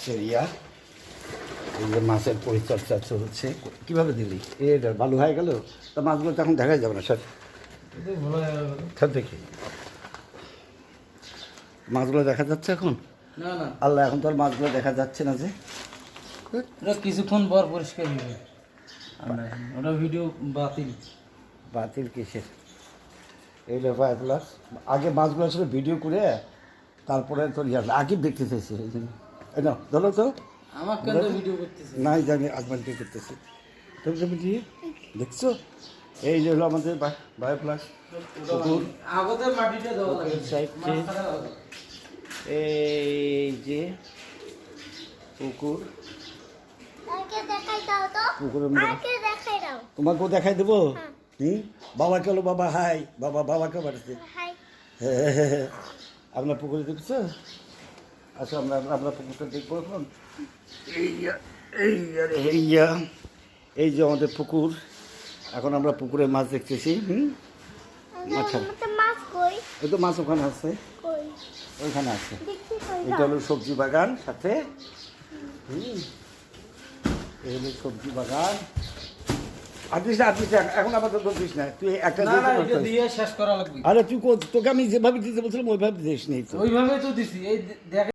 মাছের এই যে মাছের পরিচর্যা চলছে। কীভাবে দিলি? এটা ভালো হয়ে গেল, তা মাছগুলো তো এখন দেখাই যাবে না স্যার। স্যার দেখি মাছগুলো দেখা যাচ্ছে এখন? না না, আল্লাহ, এখন তো আর মাছগুলো দেখা যাচ্ছে না যে। ওটা কিছুক্ষণ পর পরিষ্কার হবে। ওটা ভিডিও বাতিল। বাতিল কিসের? এই লেফায় প্লাস আগে মাছগুলো আসলে ভিডিও করে তারপরে তোর আগে দেখতে চাইছি। এই জন্য এই নাও ধরো তো। আমার কেন ভিডিও করতেছে? নাই জানি আজমানকে করতেছি। তুমি কি দেখছো? এই যে হলো আমাদের বায়ো প্লাস পুকুর। আগতে মাটিটা দেওয়া লাগে সাইডে এই যে পুকুর, পুকুরের মধ্যে তোমাকেও দেখাই দেবো। বাবাকে হলো, বাবা হাই, বাবাকে বাড়িতে আপনার পুকুরে দেখছো? আচ্ছা, আমরা পুকুরটা দেখবো এখন। এই যে আমাদের পুকুর, এখন আমরা পুকুরে মাছ দেখতেছি। আচ্ছা, এই তো মাছ ওখানে আছে, ওইখানে আছে। এটা হলো সবজি বাগান সাথে। এই হলো সবজি বাগান। আদিস এখন আপাতত দিস না, তুই একটা দিয়ে শেষ করা লাগবে। আরে তুই তোকে আমি যেভাবে দিতে বলছিলাম ওইভাবে দিস নেই তো। ওইভাবে তো দিছি। এই দেখ